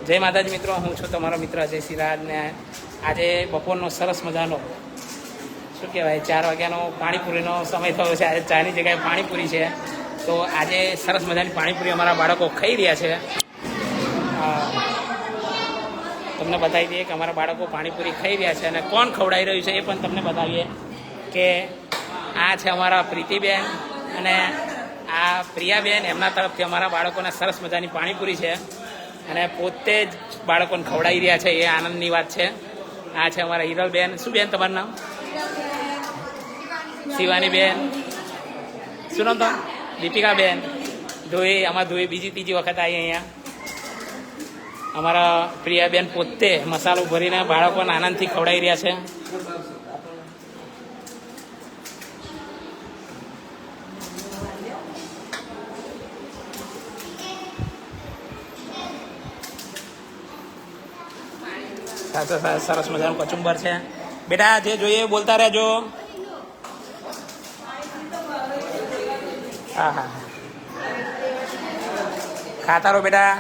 જય માતાજી મિત્રો, હું છું તમારો મિત્ર અજય સિરાજ ને આજે બપોરનો સરસ મજાનો શું કહેવાય 4 વાગ્યાનો પાણીપુરીનો સમય થયો છે. આજે ચાની જગ્યાએ પાણીપુરી છે, તો આજે સરસ મજાની પાણીપુરી અમારા બાળકો ખાઈ રહ્યા છે. તમને બતાવી દઈએ કે અમારા બાળકો પાણીપુરી ખાઈ રહ્યા છે અને કોણ ખવડાવી રહ્યું છે એ પણ તમને બતાવીએ કે આ છે અમારા પ્રીતિબેન અને આ પ્રિયાબેન. એમના તરફથી અમારા બાળકોને સરસ મજાની પાણીપુરી છે અને પોતે જ બાળકોને ખવડાવી રહ્યા છે, એ આનંદની વાત છે. આ છે અમારા હિરલબેન. શું બેન તમારું નામ? શિવાની બેન. શું નામ તો? દીપિકાબેન. ધોઈ, અમારા ધોઈ બીજી ત્રીજી વખત આવી અહીંયા. અમારા પ્રિયાબેન પોતે મસાલો ભરીને બાળકોને આનંદથી ખવડાવી રહ્યા છે. સરસ મજાનું કચુંબર છે. બેટા જે જોઈએ બોલતા રહેજો. હા હા, ખાતા રહો બેટા.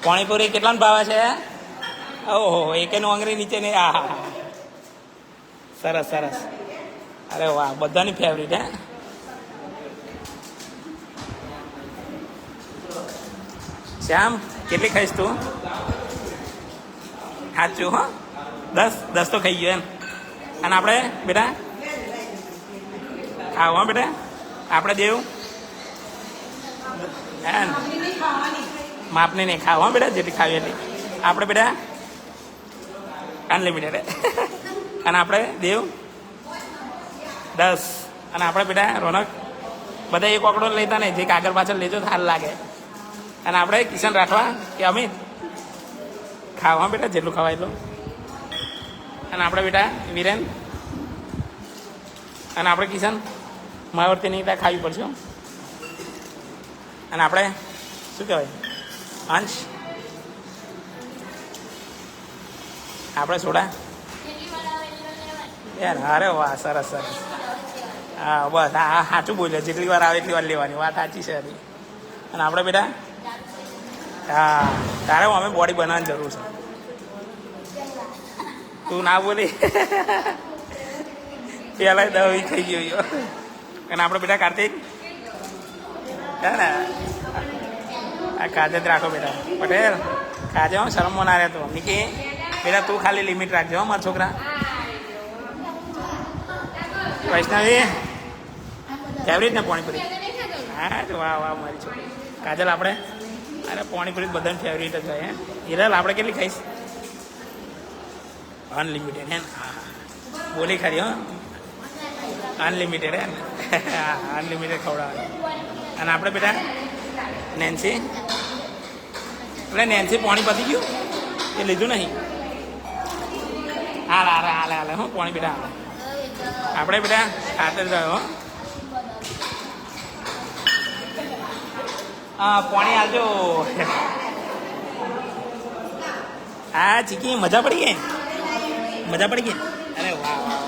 પાણીપુરી કેટલાનો ભાવે છે? ઓહો, એકેનું આંગળી નીચે નહીં. હા હા હા, સરસ સરસ. અરે વાહ, બધાની ફેવરિટ હે. શ્યામ, કેટલી ખાઈશ તું? સાચું હો, 10 તો ખાઈ ગયો એમ. અને આપણે બેટા ખાવ હા બેટા, આપણે દેવું હે, માપને નહીં ખાવ હા બેટા, જેટલી ખાવી એટલી. આપણે બેટા અનલિમિટેડ. અને આપણે દેવ 10. અને આપણે બેટા રોનક બધા એક ઓકડો લેતા નહીં, જે આગળ પાછળ લેજો સારું લાગે. અને આપણે કિશન રાઠવા કે અમિત ખાવા બેટા, જેટલું ખવાય એટલું. અને આપણે બેટા વિરેન અને આપણે કિશન માવર્તી નહીં ત્યાં ખાવી પડશે. અને આપણે શું કહેવાય અંશ, આપણે સોડા. અરે વાહ, સરસ સરસ. હા બસ, હા સાચું બોલ્યો, જેટલી વાર આવે એટલી વાર લેવાની વાત સાચી છે. અને આપણે બેટા હા, તારે અમે બોડી બનાવવાની જરૂર છે. તું ના બોલી પેલા દવી થઈ ગયો. અને આપણે બેટા કાર્તિક હે ને, આ કાજે જ રાખો બેટા. પટેલ કાજે હો, શરમમાં ના રહેતો. નિકી બેટા તું ખાલી લિમિટ રાખજો હો મારા છોકરા. વૈષ્ણવી ફેવરિટ ને પાણીપુરી? હા વાહ વાહ મારી છોકરી કાજલ. આપણે અરે પાણીપુરી બધાને ફેવરિટ જ હોય. હિરલ આપણે કેટલી ખાઈશ? અનલિમિટેડ હે. હા બોલી ખરી હો, અનલિમિટેડ હે. હા અનલિમિટેડ ખવડાવવાનું. અને આપણે બેટા નેન્સી, એટલે નેન્સી પાણી પતી ગયું એ લીધું નહીં. હાલ હાલે હાલે હાલે હું પાણી બેટા હાલે. આપણે બેટા ખાતે જ રહ્યો. હા પાણી આવજો. હા ચીકી, મજા પડી ગઈ? મજા પડી ગઈ? અરે વાહ વાહ,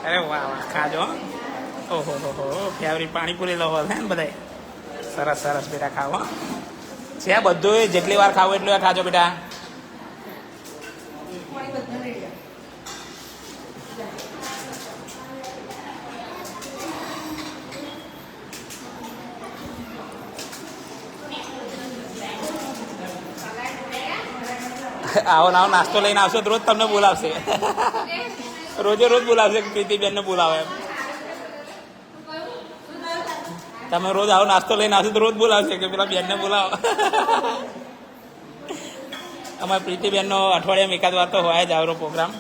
અરે વાહ વાહ, ખાજો. ઓહો હો, ફેવરિટ પાણીપુરી લવર હે ને બધાય. સરસ સરસ બેટા, ખાવો છે બધું. જેટલી વાર ખાવું એટલી વાર ખાજો બેટા. આવો આવો નાસ્તો લઈને આવશો તો રોજ તમને બોલાવશે. રોજે રોજ બોલાવશે. પ્રીતિબેનને બોલાવે એમ. તમે રોજ આવો નાસ્તો લઈને આવશો તો રોજ બોલાવશે કે પેલા બેનને બોલાવો. અમારે પ્રીતિબેનનો અઠવાડિયામાં એકાદ વાર તો હોય જ આવરો પ્રોગ્રામ.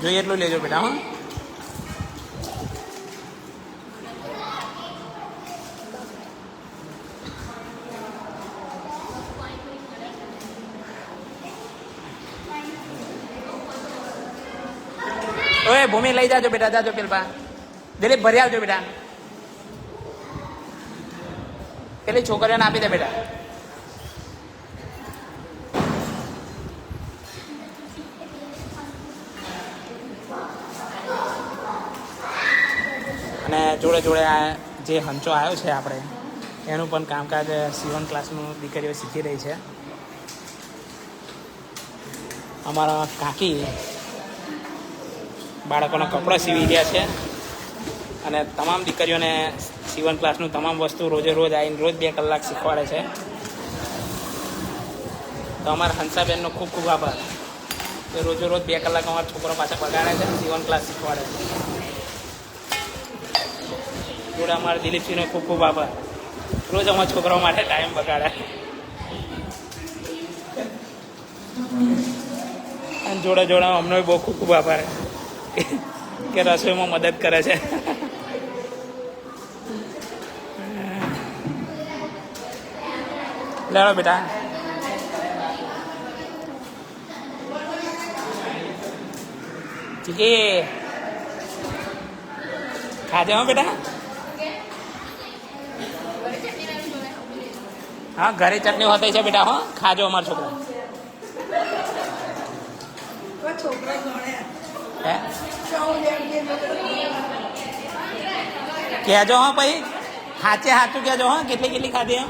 જોઈએ એટલું લેજો બેટા. હા ઓય ભૂમિ લઈ જાજો બેટા, જાજો પેલપા. દિલીપ ભરી આવજો બેટા. પેલી છોકરીઓને આપી દે બેટા. અને જોડે જોડે આ જે હંચો આવ્યો છે આપણે એનું પણ કામકાજ સીવણ ક્લાસનું દીકરીઓ શીખી રહી છે. અમારા કાકી બાળકોના કપડાં સીવી રહ્યા છે અને તમામ દીકરીઓને સીવણ ક્લાસનું તમામ વસ્તુ રોજે રોજ આવીને રોજ 2 કલાક શીખવાડે છે. તો અમારા હંસાબેનનો ખૂબ ખૂબ આભાર કે રોજે રોજ 2 કલાક અમારા છોકરો પાછા બગાડે છે, સીવણ ક્લાસ શીખવાડે છે. જોડે અમારા દિલીપસિંહનો ખૂબ ખૂબ આભાર, રોજ અમારા છોકરાઓ માટે ટાઈમ બગાડે. અને જોડે જોડે અમને બહુ ખૂબ ખૂબ આભાર કે રસોઈમાં મદદ કરે છે. લેડો બેટા. ચીકી ખાજે હો બેટા. હા, ઘરે ચટણી હોતી છે બેટા. હો, ખાજો અમારા છોકરા. હે કહેજો હા ભાઈ, સાચે સાચું કહેજો હા, કેટલી કેટલી ખાધી એમ.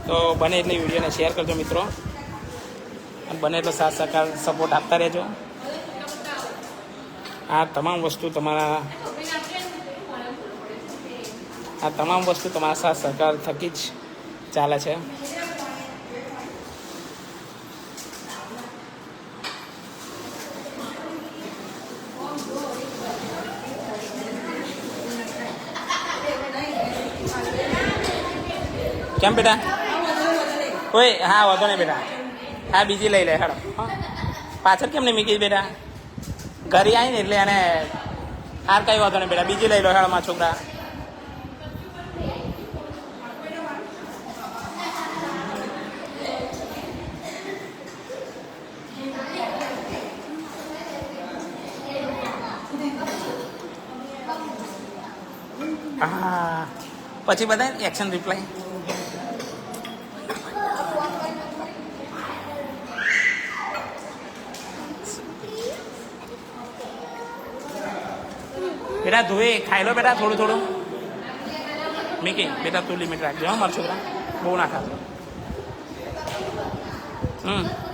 તો બને એટલી વિડીયોને શેર કરજો મિત્રો, અને બને એટલો સાથ સહકાર સપોર્ટ આપતા રહેજો. આ તમામ વસ્તુ તમારા સાથ સહકાર થકી જ ચાલે છે. કેમ બેટા? ઓય હા, વાંધો નહીં બેટા. હા, બીજી લઈ લે હેડો. પાછળ કેમ નહીં મૂકી બેટા? ઘરે આવીને એટલે એને હાર કઈ વાંધો નહીં બેટા, બીજી લઈ લો હેડો મારા છોકરા. હા, પછી બધા એક્શન રિપ્લાય. બેટા ધોઈ ખાઈ લો બેટા, થોડું થોડું. મીકી બેટા તું લિમિટ રાખજો હા મારા છોકરા, બહુ ના ખાતો.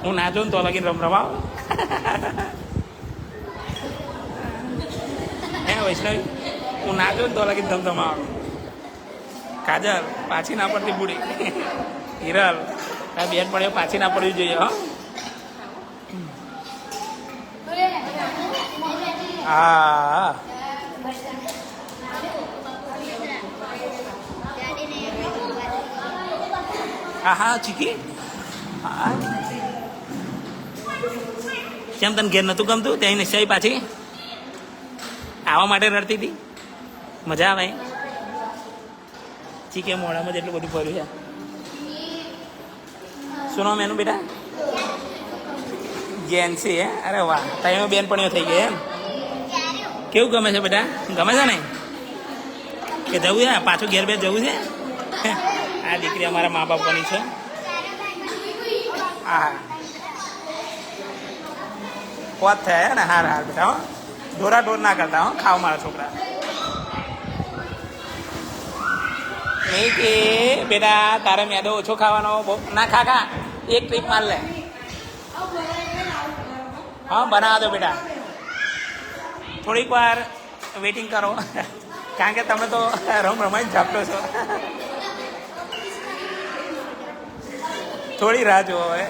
હું ના જોઉં ને તો લગી રમાવ. હે વૈષ્ણવી, હું ના જોઉં ને તો લગી ધમધમાવ. કાજલ પાછી ના પડતી બુડી. હિરલ તાર બેન પડ્યો પાછી ના પડવી જોઈએ. હા હા હા ચીકી. હા, કેમ તને ઘેર નહોતું ગમતું? ત્યાં નિશ્ચય પાછી આવવા માટે રડતી હતી. મજા આવે ચીકે, મોડામાં જેટલું બધું ભર્યું છે. શું નામ એનું બેટા? જેન્સી. હે? અરે વાહ, ત્યાં બેનપણીઓ થઈ ગઈ એમ. કેવું ગમે છે બેટા? ગમે છે ને? કે જવું છે પાછું ઘેર બેર જવું છે? આ દીકરી અમારા મા બાપની છે. હા, વાત થયા ને. હાર હાર બેટા, હો ઢોરા ઢોર ના કરતા. હો, ખાઓ મારા છોકરા. નહીં કે બેટા તારે મેદો ઓછો ખાવાનો. ના ખા ખા, એક ટ્રીપ માર લે. હા, બનાવા દો બેટા. થોડીક વાર વેઇટિંગ કરો, કારણ કે તમે તો રમાઈ ઝાપટો છો. થોડી રાહ જુઓ હવે.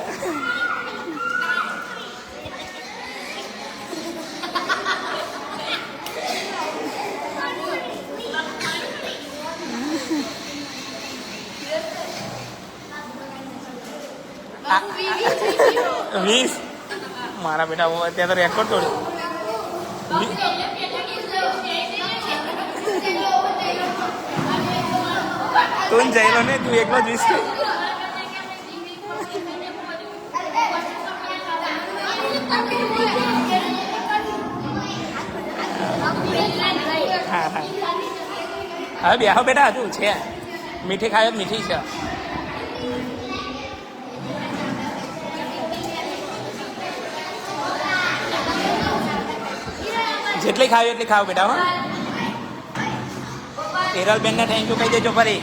વીસ મારા બેટા અત્યારે તો રેકોર્ડ તોડ્યો. તું જઈ લો ને, તું એકલો જ 20. હા હા હવે બેહો બેટા, હજુ છે મીઠી ખાયો તો મીઠી છે. જેટલી ખાવી એટલી ખાવ બેટા. હો હિરલબેનને થેન્ક યુ કહી દેજો ફરી.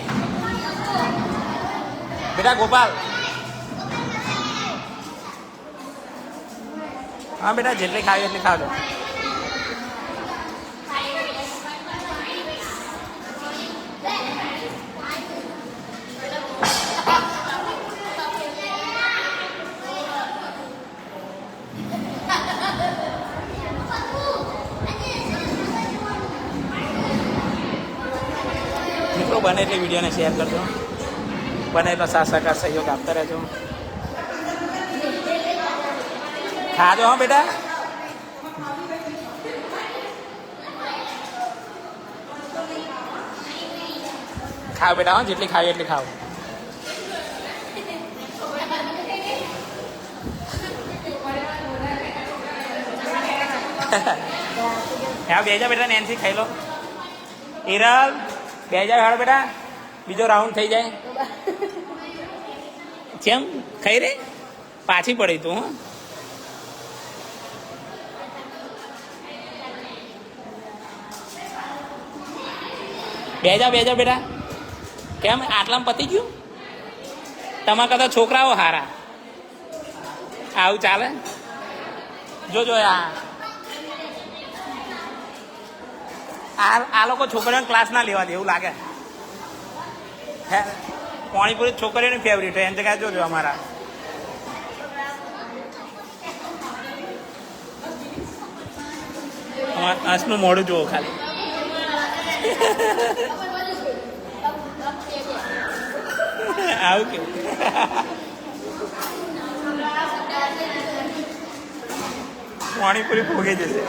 બેટા ગોપાલ, હા બેટા જેટલી ખાવી એટલી ખાવજો. મિત્રો બને એટલી વિડીયોને શેર કરજો, બને એટલો સાથ સહકાર સહયોગ આપતા રહેજો. ખાજો હો બેટા. ખાવ બેટા, હો જેટલી ખાવી એટલી ખાવ. હા બેજા બેટા, નેન્સી ખાઈ લો. હિરલ બે જાવ હાડો બેટા, બીજો રાઉન્ડ થઈ જાય. કેમ ખાઈ રે, પાછી પડી તું. હું બે જાવ બેટા. કેમ આટલામાં પતી ગયું? તમારા કરતા છોકરાઓ હારા. આવું ચાલે? જોજો આ લોકો છોકરીઓને ક્લાસ ના લેવા દે એવું લાગે. હે પાણીપુરી છોકરીઓની ફેવરિટ હોય, એમ જગ્યાએ જોજો અમારા. હંસનું મોઢું જુઓ ખાલી. આવું કેવું? પાણીપુરી ભોગી જશે.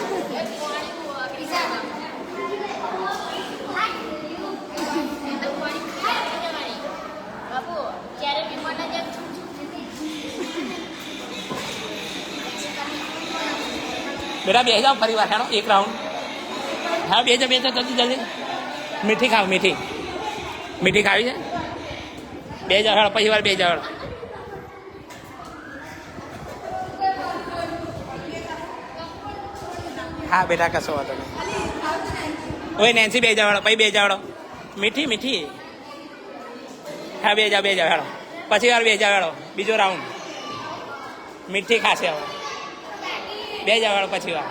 બેટા બે જાઓ ફરી વાર હેડો એક રાઉન્ડ. હા બે જાઓ જલ્દી. મીઠી ખાવ, મીઠી ખાવી છે? બે જાવ હેડો, પછી વાર બે જાવ. હા બેટા કશો વાંધો નહીં. ઓય નેન્સી બે જાવ હેડો, પછી બે જાવ હેડો. મીઠી. હા બે જાવ હેડો, પછી વાર બે જાવ હેડો. બીજો રાઉન્ડ મીઠી ખાશે હવે. બે જાવ હેડો, પછી વાર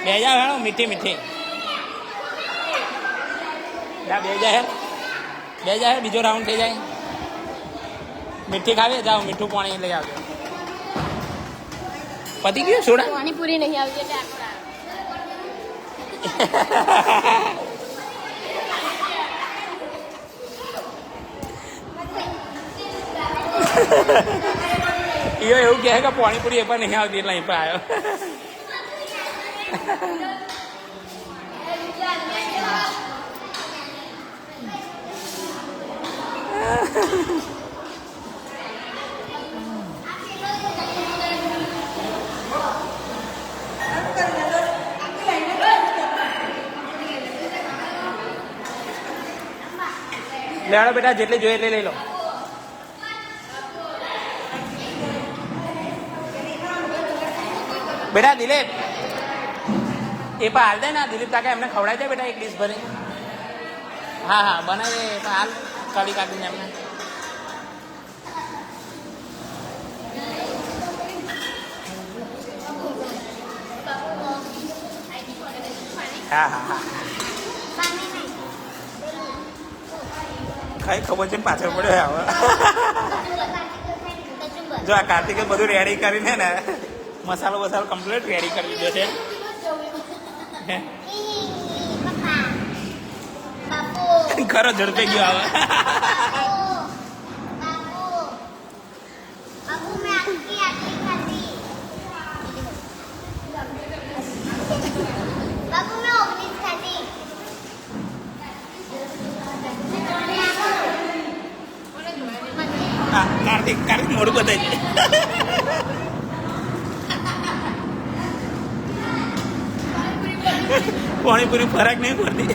બે જાવ હેડો. મીઠી બે જાવ બીજો રાઉન્ડ થઈ જાય. મીઠી ખાવી જાઓ, મીઠું પાણી લઈ આવજો. પતી ગયું સોડા? પાણીપુરી નહીં આવતી એટલે એવું કહે કે પાણીપુરી એ પણ નહીં આવતી એટલે અહીં પર આવ્યો. લેડો બેટા, જેટલી જોઈએ એટલી લઈ લો. બેટા દિલીપ એ પણ હાલ દે ને, દિલીપ કાકા એમને ખવડાવી દે બેટા એક ડીશ ભરી. હા બનાવી દે, પણ હાલ કડી કાઢીને એમને. હા કઈ ખબર છે પાછળ પડ્યો હવે. જો આ કાર્તિકે બધું રેડી કરીને ને મસાલો કમ્પ્લીટ રેડી કરી દીધો છે. ખરો ઝડપે ગયો હવે. કાર્તિક મોડું બતાવી દે. પાણીપુરી ફરક નહીં પડતી.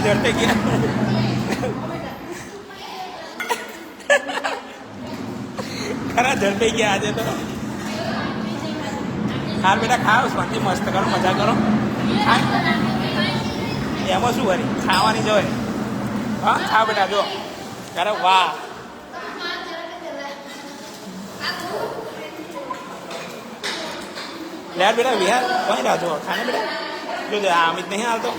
ઝડપે ગયા. ખરા ઝડપે ગયા આજે તો. હાલ બેટા ખાઓ, શાંતિ મસ્ત કરો, મજા કરો. એમાં શું વરી ખાવાની જોઈએ. હા ખાઓ બેટા, જો. અરે વાહ, લે બેટા વિહાર કોઈ રાહ જો ખાને બેટા. જો આ અમિત નહીં આવતો.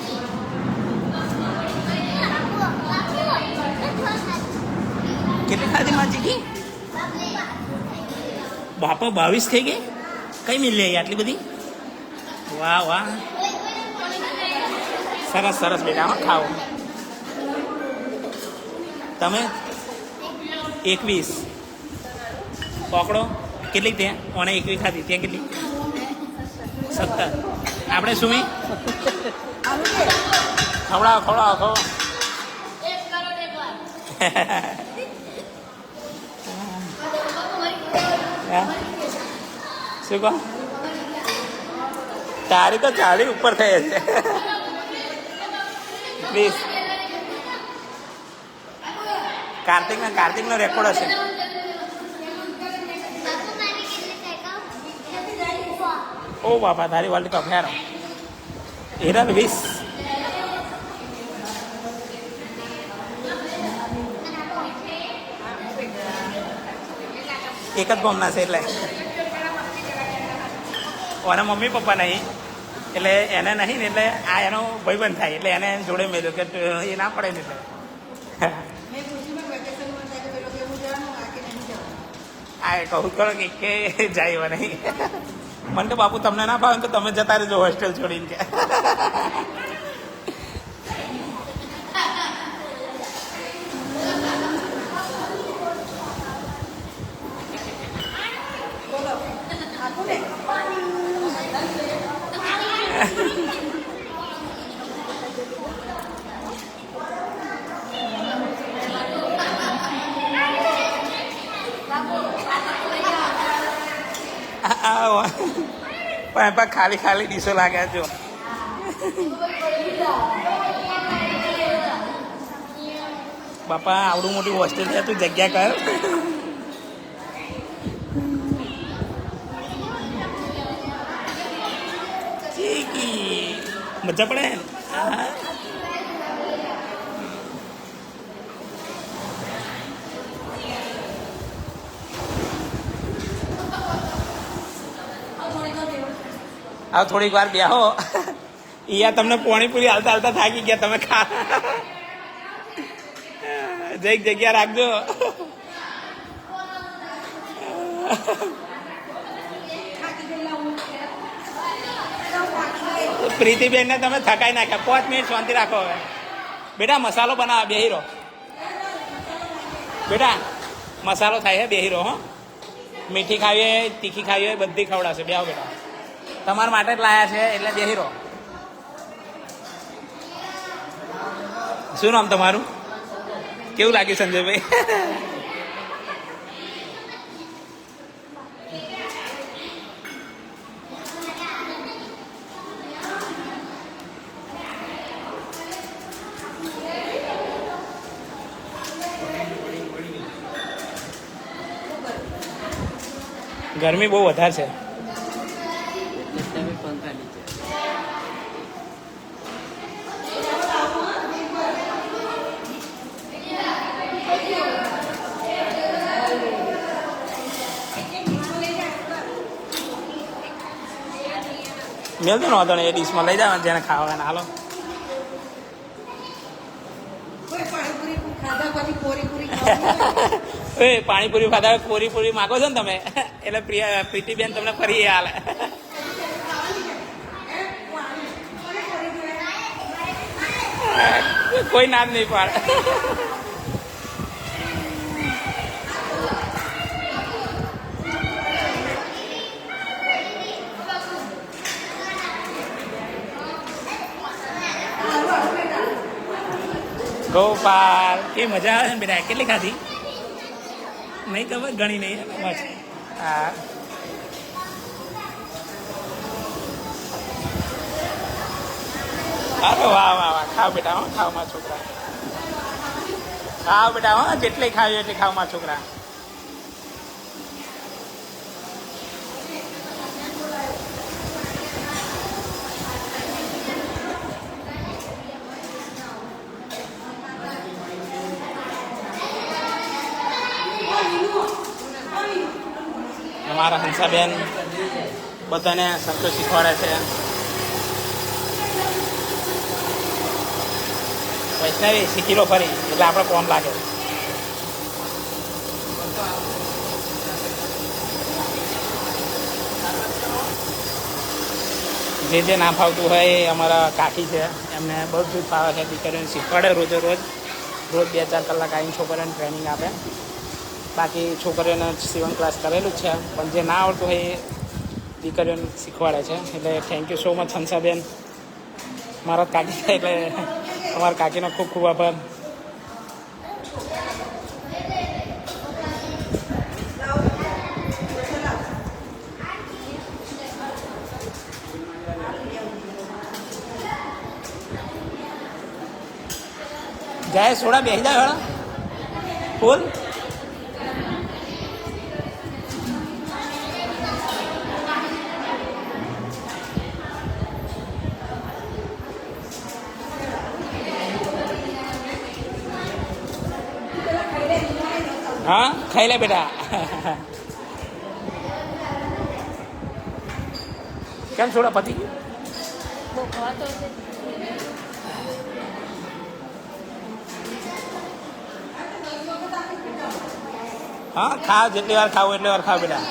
કેટલી ખાધી માજી કી? બાપા 22 થઈ ગઈ. કઈ મિલ લે આટલી બધી? વાહ વાહ, સરસ સરસ બેટા. આમાં ખાઓ તમે. 21 પકડો. કેટલી ત્યાં? ઓને 21 ખાધી. ત્યાં કેટલી? 17. આપણે સુમી ખવડાવો ખવડાવો ખવડાવો. શું કહો? તારી તો 40 ઉપર થઈ છે. પ્લીઝ કાર્તિકનો રેકોર્ડ હશે. ઓ બાપા, તારી વર્લ્ડ કપ હેરો હિરલ 20. એક જ ગામના છે એટલે ઓના મમ્મી પપ્પા નહીં એટલે એને નહીં ને એટલે આ એનો ભાઈબંધ થાય એટલે એને જોડે મેળ્યો કે એ ના પડે ને એટલે આ કહું કરો કે જાય એવા નહીં. મને તો બાપુ તમને ના ભાવે તો તમે જતા રહેજો હોસ્ટેલ છોડીને કે. પણ ખાલી ખાલી ડીશો લાગ્યા જો. બાપા આવડું મોટી હોસ્ટેલ છે, તું જગ્યા કર. મજા પડે. હવે થોડીક વાર બેહો. યા તમને પાણીપુરી હાલતા હાલતા થાકી ગયા. તમે ખા જઈક જગ્યા રાખજો. પ્રીતિબેન ને તમે થકાઈ નાખ્યા. 5 મિનિટ શાંતિ રાખો. હવે બેટા મસાલો બનાવો, બેહીરો બેટા. મસાલો થાય હે, બેહીરો. હો, મીઠી ખાવી હોય, તીખી ખાવી હોય, બધી ખવડાવશે. બેહો બેટા, તમારા માટે જ લાયા છે એટલે બેહીરો. શું નામ તમારું? કેવું લાગ્યું સંજયભાઈ? ગરમી બહુ વધારે છે. મેલ તો નહોતો ને એ ડીશમાં લઈ જવાનું જેને ખાવાના. હાલો એ પાણીપુરી ખાધા પૂરી માગો છો ને તમે એટલે પ્રીતિબેન તમને ફરી હાલે. કોઈ નામ નહીં પાડે. ગોપાલ કે મજા આવે ને બેટા? કેટલી ખાધી? નહીં ખબર, ઘણી નહીં. બસ હા. અરે વાહ વાહ વાહ, ખાવ બેટા, હો ખાવ મારા છોકરા, ખાવ બેટા, હો જેટલી ખાવી એટલી ખાવ મારા છોકરા. અમારા હંસાબેન બધાને સરખું શીખવાડે છે. વૈષ્ણવી શીખી લો ફરી એટલે આપણે કોમ લાગે. જે જે ના ફાવતું હોય એ અમારા કાકી છે, એમને બધું જ ફાવે છે. દીકરીઓને શીખવાડે રોજ 2-4 કલાક આવીને છોકરીઓને ટ્રેનિંગ આપે. બાકી છોકરીઓને સીવણ ક્લાસ કરેલું જ છે, પણ જે ના આવડતું હોય એ દીકરીઓને શીખવાડે છે. એટલે thank you so much Hansaben, મારા કાકી છે એટલે અમારા કાકીનો ખૂબ ખૂબ આભાર. જાય સોડા બેસી જાય હળા ફૂલ. હા ખાઈ લે બેટા. કેમ સોડા પતી ગયું? હા ખાવ, જેટલી વાર ખાવું એટલી વાર ખાવ બેટા.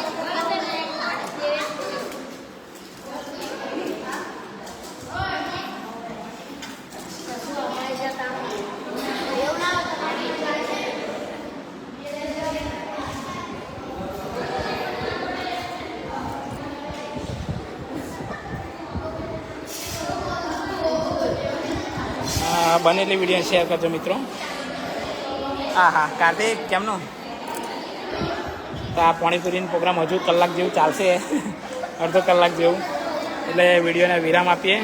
બનેલી વિડીયો શેર કરજો મિત્રો. હા હા કાર્તિક કેમનું? તો આ પાણીપુરીનો પ્રોગ્રામ હજુ કલાક જેવું ચાલશે, અડધો કલાક જેવું. એટલે વિડીયોને વિરામ આપીએ.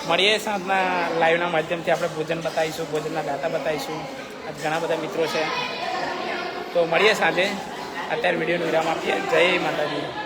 મળીએ સાંજના લાઈવના માધ્યમથી આપણે ભોજન બતાવીશું, ભોજનના ગાતા બતાવીશું. આજ ઘણા બધા મિત્રો છે, તો મળીએ સાંજે. અત્યારે વિડીયોનો વિરામ આપીએ. જય માતાજી.